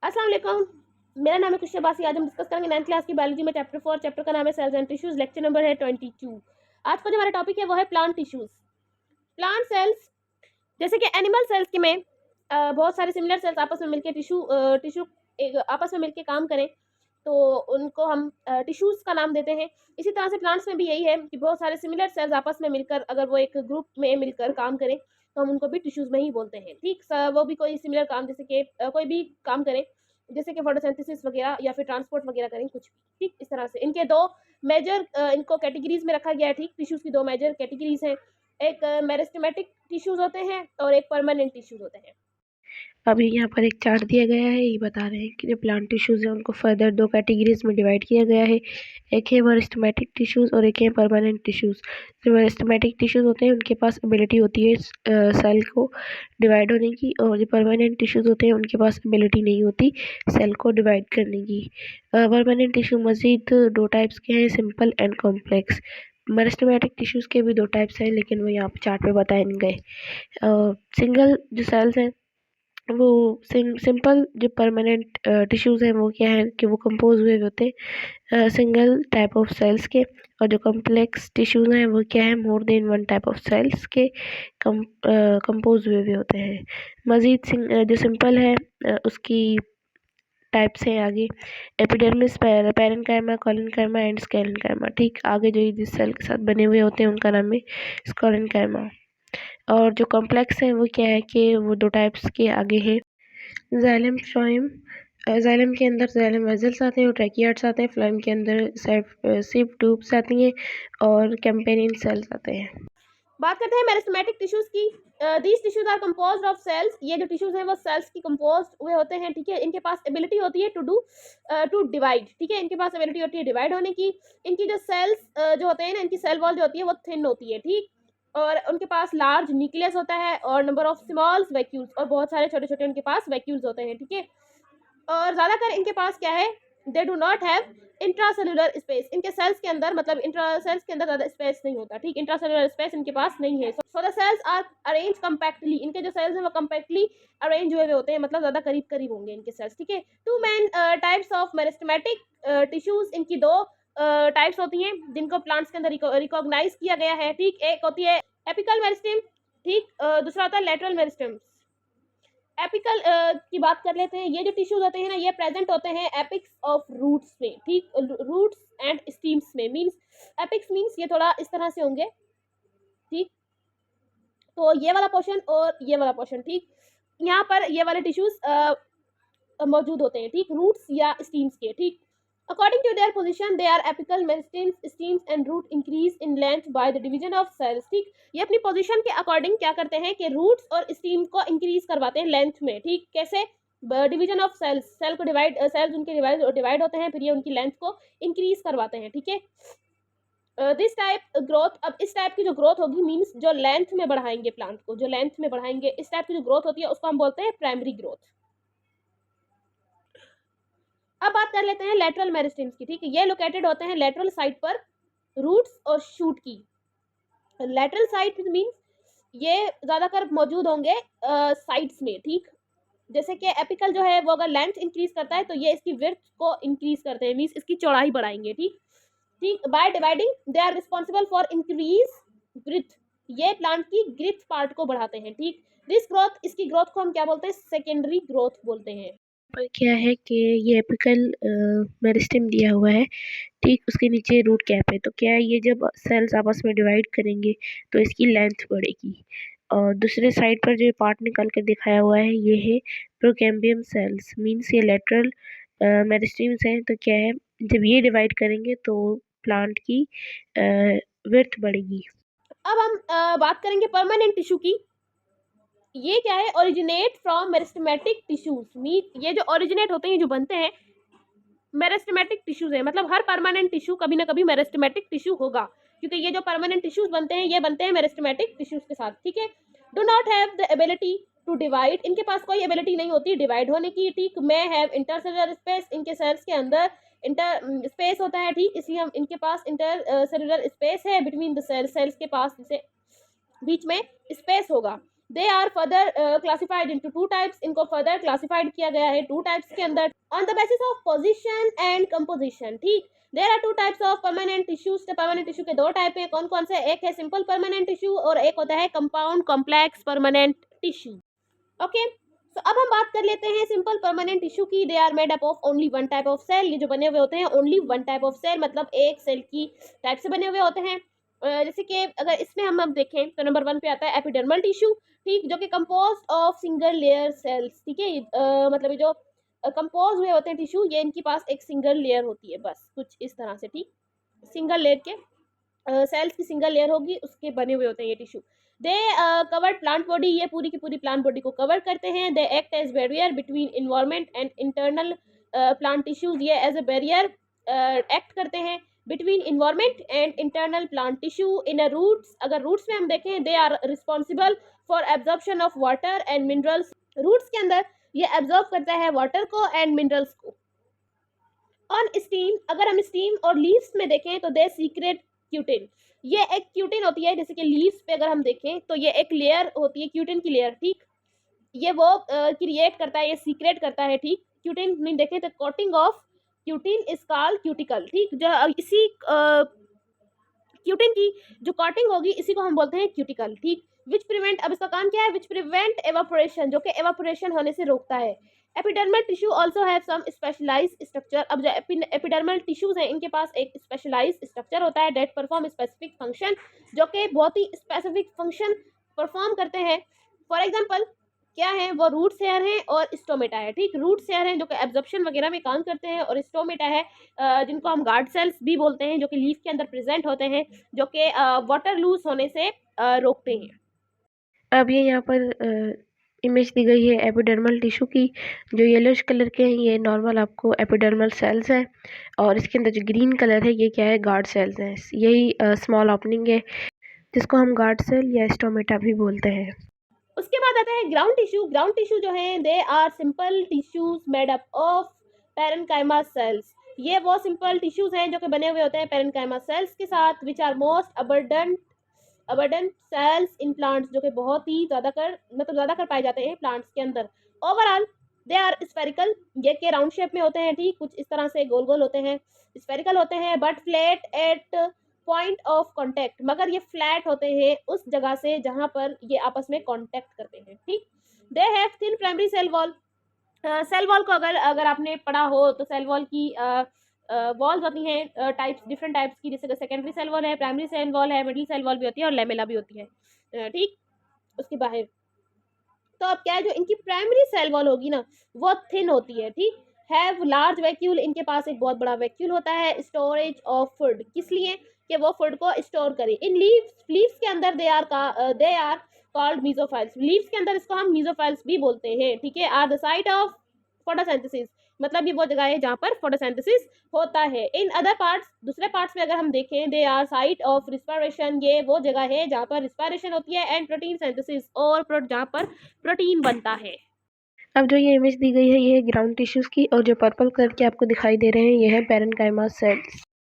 अस्सलाम वालेकुम। मेरा नाम है खुशी अब्बासी। आज हम डिस्कस करेंगे 9th क्लास की बायोलॉजी में चैप्टर 4। चैप्टर का नाम है cells and tissues. Lecture number है 22। आज का जो हमारा टॉपिक है वो है प्लांट टिश्यूज। प्लांट सेल्स जैसे कि एनिमल सेल्स के में बहुत सारे सिमिलर सेल्स आपस में मिलकर टिश्यू आपस में मिलकर काम करें तो उनको हम टिश्यूज का नाम देते हैं। इसी तरह से प्लांट्स में भी यही है कि बहुत सारे सिमिलर सेल्स आपस में मिलकर अगर वो एक ग्रुप में मिलकर काम करें तो हम उनको भी टिश्यूज में ही बोलते हैं। ठीक, वो भी कोई सिमिलर काम जैसे कि कोई भी काम करें जैसे कि फोटोसिंथेसिस वगैरह या फिर ट्रांसपोर्ट वगैरह करें कुछ भी। ठीक, इस तरह से इनके दो मेजर इनको कैटेगरीज में रखा गया है। ठीक, टिश्यूज की दो मेजर कैटेगरीज हैं। एक मेरिस्टेमेटिक टिश्यूज होते हैं और एक परमानेंट टिश्यूज होते हैं। अभी यहाँ पर एक चार्ट दिया गया है। ये बता रहे हैं कि जो प्लांट टिश्यूज़ हैं उनको फर्दर दो कैटेगरीज में डिवाइड किया गया है। एक है मेरिस्टेमेटिक टिश्यूज़ और एक है परमानेंट टिश्यूज़। जो मेरिस्टेमेटिक टिश्यूज़ होते हैं उनके पास एबिलिटी होती है सेल को डिवाइड होने की, और जो परमानेंट टिश्यूज़ होते हैं उनके पास एबिलिटी नहीं होती सेल को डिवाइड करने की। परमानेंट टिश्यू मज़ीद दो टाइप्स के हैं, simple and complex. Meristematic tissues के भी दो टाइप्स हैं लेकिन वो यहाँ पर चार्ट पे बताए नहीं गए। सिंगल जो सेल्स हैं वो सिंपल जो परमानेंट टिश्यूज़ हैं वो क्या है कि वो कंपोज हुए होते हैं सिंगल टाइप ऑफ सेल्स के, और जो कम्प्लेक्स टिश्यूज़ हैं वो क्या है more than one type of cells के कंपोज हुए होते हैं। मज़ीद जो सिंपल है उसकी टाइप्स हैं आगे, एपिडर्मिस, पैरेन्काइमा, कोलेनकाइमा एंड स्केलेनकाइमा। ठीक, आगे जो जिस सेल के साथ बने हुए होते हैं उनका नाम है स्केलेनकाइमा। और जो कॉम्प्लेक्स हैं वो क्या है कि वो दो टाइप्स के आगे हैं, जाइलम फ्लोएम। जाइलम के अंदर जाइलम वेजल्स आते हैं और ट्रैकियार्ड्स आते हैं। फ्लोएम के अंदर सिव ट्यूब्स आती हैं और कैम्पेनियन सेल्स आते हैं। बात करते हैं मेरिस्टेमेटिक टिश्यूज की। These tissues are composed of cells. ये जो टिश्यूज हैं वो सेल्स की कंपोज्ड हुए होते हैं। ठीक है, इनके पास एबिलिटी होती है टू डिवाइड। ठीक है, इनके पास एबिलिटी होती है डिवाइड होने की। इनकी जो सेल्स जो होते हैं ना, इनकी सेल वॉल जो होती है वो थिन होती है। ठीक, और उनके पास लार्ज न्यूक्लियस होता है और नंबर ऑफ स्मॉल वैक्यूल्स, और बहुत सारे छोटे छोटे उनके पास वैक्यूल्स होते हैं। ठीक है, और ज़्यादातर इनके पास क्या है, they do not have intracellular space. इनके सेल्स के अंदर मतलब इंट्रा सेल्स के अंदर ज़्यादा स्पेस नहीं होता। ठीक, इंट्रासेलुलर स्पेस इनके पास नहीं है। So the cells are arrange compactly. इनके जो सेल्स हैं वो कम्पैक्टली अरेंज हुए होते हैं, मतलब ज़्यादा करीब करीब होंगे इनके सेल्स। ठीक है, two main types of meristematic tissues. इनकी दो टाइप्स होती हैं जिनको प्लांट्स के अंदर रिकॉग्नाइज किया गया है। ठीक, एक होती है एपिकल मेरिस्टेम। ठीक, दूसरा होता है लेटरल मेरिस्टेम। एपिकल की बात कर लेते हैं। ये जो टिश्यूज होते हैं ना, ये प्रेजेंट होते हैं एपिक्स ऑफ रूट्स में। ठीक, रूट्स एंड स्टीम्स में। मींस एपिक्स मींस ये थोड़ा इस तरह से होंगे। ठीक, तो ये वाला पोर्शन और ये वाला पोर्शन। ठीक, यहाँ पर ये वाले टिश्यूज मौजूद होते हैं। ठीक, रूट्स या स्टीम्स के। ठीक, according to their position they are apical meristems, stems and root increase in length by the division of cells. ठीक, ये अपनी पोजीशन के अकॉर्डिंग क्या करते हैं कि रूट्स और स्टीम को इंक्रीज करवाते हैं लेंथ में। ठीक, कैसे, डिवीजन ऑफ सेल्स, सेल को डिवाइड, सेल्स उनके डिवाइड होते हैं, फिर ये उनकी लेंथ को इंक्रीज करवाते हैं। ठीक है, दिस टाइप ग्रोथ, अब इस टाइप की जो ग्रोथ होगी मींस जो लेंथ में बढ़ाएंगे प्लांट को, जो लेंथ में बढ़ाएंगे, इस टाइप की जो ग्रोथ होती है उसको हम बोलते हैं प्राइमरी ग्रोथ। अब बात कर लेते हैं लेटरल मेरिस्टेम्स की। ठीक है, ये लोकेटेड होते हैं लेटरल साइड पर रूट्स और शूट की। लेटरल साइड मींस ये ज्यादातर मौजूद होंगे साइड्स में। ठीक, जैसे कि एपिकल जो है वो अगर लेंथ इंक्रीज करता है तो ये इसकी विड्थ को इंक्रीज करते हैं, मींस इसकी चौड़ाई बढ़ाएंगे। ठीक, ठीक, by dividing they are responsible for increase girth. ये प्लांट की ग्रिथ पार्ट को बढ़ाते हैं। ठीक, दिस ग्रोथ, इसकी ग्रोथ को हम क्या बोलते हैं, सेकेंडरी ग्रोथ बोलते हैं। पर क्या है कि ये एपिकल मेरिस्टेम दिया हुआ है, ठीक, उसके नीचे रूट कैप है। तो क्या है, ये जब सेल्स आपस में डिवाइड करेंगे तो इसकी लेंथ बढ़ेगी। और दूसरे साइड पर जो पार्ट निकाल कर दिखाया हुआ है ये है प्रोकैम्बियम सेल्स, मींस ये लेटरल मेरिस्टेम्स हैं। तो क्या है, जब ये डिवाइड करेंगे तो प्लांट की विड्थ बढ़ेगी। अब हम बात करेंगे परमानेंट टिश्यू की। ये क्या है, originate from meristematic tissues. Mean ये जो ओरिजिनेट होते हैं, जो बनते हैं, मेरिस्टेमेटिक टिश्यूज है, मतलब हर परमानेंट टिश्यू कभी ना कभी मेरिस्टेमेटिक टिश्यू होगा, क्योंकि ये जो परमानेंट टिश्यूज बनते हैं ये बनते हैं मेरिस्टेमेटिक टिश्यूज के साथ। ठीक है, do not have the ability to divide. इनके पास कोई एबिलिटी नहीं होती डिवाइड होने की। ठीक, मे हैव इंटरसेलुलर स्पेस। इनके सेल्स के अंदर इंटर स्पेस होता है। ठीक, इसलिए हम इनके पास इंटर सेलुलर स्पेस है बिटवीन द सेल्स, सेल्स के पास जैसे बीच में स्पेस होगा। They are further classified into two types, इनको फर्दर क्लासिफाइड किया गया है टू टाइप्स के अंदर on the basis of position and composition. ठीक, there are two types of permanent tissues. तो परमानेंट टिश्यू के दो टाइप है, कौन कौन से? एक है सिंपल परमानेंट टिश्यू और एक होता है compound complex permanent tissue. Okay, तो अब हम बात कर लेते हैं सिंपल परमानेंट टिश्यू की। They are made up of only one type of cell. ये जो बने हुए होते हैं only one type of cell, मतलब एक सेल की टाइप से बने हुए होते हैं। जैसे कि अगर इसमें हम अब देखें तो नंबर 1 पे आता है एपिडर्मल टिश्यू। ठीक, जो कि composed of single layer cells. ठीक है, मतलब ये जो कंपोज हुए होते हैं टिश्यू, ये इनके पास एक सिंगल लेयर होती है, बस कुछ इस तरह से। ठीक, सिंगल लेयर के सेल्स की सिंगल लेयर होगी, उसके बने हुए होते हैं ये टिश्यू। दे कवर्ड प्लांट बॉडी, ये पूरी की पूरी प्लांट बॉडी को कवर करते हैं। They act as barrier between environment and internal plant tissues, ये एज ए बैरियर एक्ट करते हैं between environment and internal plant tissue. In a roots, अगर रूट्स में हम देखें, they are responsible for absorption of water and minerals. Roots के अंदर ये एब्जॉर्ब करता है वाटर को एंड मिनरल्स को। ऑन स्टीम, अगर हम स्टीम और लीव्स में देखें तो दे सीक्रेट क्यूटिन, ये एक क्यूटिन होती है। जैसे कि लीव्स पे अगर हम देखें तो ये एक लेयर होती है क्यूटिन की लेयर। ठीक, ये वो क्रिएट करता है, ये सीक्रेट करता है। ठीक, क्यूटिन नहीं देखें तो coating of cutin is called cuticle. ठीक, जो इसी क्यूटिन की जो कोटिंग होगी इसी को हम बोलते हैं क्यूटिकल। ठीक, विच प्रिवेंट, अब इसका काम क्या है? विच प्रिवेंट एवापोरेशन, जो कि एवापोरेशन होने से रोकता है। Epidermal tissue also have some specialized structure. अब जो एपिडर्मल टिश्यूज हैं इनके पास एक स्पेशलाइज्ड स्ट्रक्चर होता है डेट परफॉर्म स्पेसिफिक फंक्शन, जो कि बहुत ही स्पेसिफिक फंक्शन परफॉर्म करते हैं। फॉर एग्जाम्पल क्या है वो? रूट हेयर है और स्टोमेटा है। ठीक, रूट हेयर है जो कि एब्जॉर्प्शन वगैरह में काम करते हैं, और स्टोमेटा है जिनको हम गार्ड सेल्स भी बोलते हैं, जो कि लीफ के अंदर प्रेजेंट होते हैं, जो कि वाटर लूज होने से रोकते हैं। अब ये यहाँ पर इमेज दी गई है एपिडर्मल टिश्यू की, जो येलोइश कलर के हैं ये नॉर्मल आपको एपिडर्मल सेल्स हैं, और इसके अंदर जो ग्रीन कलर है ये क्या है? गार्ड सेल्स हैं। यही स्मॉल ओपनिंग है जिसको हम गार्ड सेल या स्टोमेटा भी बोलते हैं। उसके बाद आता है ग्राउंड टिश्यू। ग्राउंड टिश्यू जो है they are simple tissues made up of parenchyma cells. ये वो सिंपल टिश्यूज हैं जो कि बने हुए होते हैं पैरेन्काइमा सेल्स के साथ, which are most abundant cells in plants, जो कि बहुत ही ज़्यादा कर पाए जाते हैं प्लांट्स के अंदर। ओवरऑल दे आर स्फेरिकल, ये के राउंड शेप में होते हैं। ठीक, कुछ इस तरह से गोल गोल होते हैं, स्फेरिकल होते हैं, but flat at point of contact, मगर ये फ्लैट होते हैं उस जगह से जहां पर ये आपस में कांटेक्ट करते हैं। ठीक, they have thin primary cell wall. Cell wall को अगर आपने पढ़ा हो तो सेल वॉल की वॉल्स होती हैं टाइप्स, डिफरेंट टाइप्स की, जैसे सेकेंडरी सेल वॉल है, प्राइमरी सेल वॉल है, मिडिल सेल वॉल भी होती है और लेमेला भी होती है। ठीक, उसके बाहर तो अब क्या है, जो इनकी प्राइमरी सेल वॉल होगी ना वो थिन होती है। ठीक, हैव लार्ज वैक्यूल, इनके पास एक बहुत बड़ा वैक्यूल होता है। स्टोरेज ऑफ फूड, किस लिए? कि वो फूड को स्टोर करें। इन लीव्स के अंदर दे आर कॉल्ड मीजोफाइल्स। लीव्स के अंदर इसको हम मीजोफाइल्स भी बोलते हैं। ठीक है, are the site of photosynthesis, मतलब ये वो जगह है जहाँ पर फोटोसिंथेसिस होता है। इन अदर पार्ट्स, दूसरे पार्ट्स में अगर हम देखें, they are site of respiration, ये वो जगह है जहाँ पर रिस्पायरेशन होती है, एंड प्रोटीन सिंथेसिस, और जहाँ पर प्रोटीन बनता है। अब जो ये इमेज दी गई है ये है ग्राउंड टिश्यूज़ की, और जो पर्पल कलर के आपको दिखाई दे रहे हैं ये है पैरेन्काइमा सेल्स।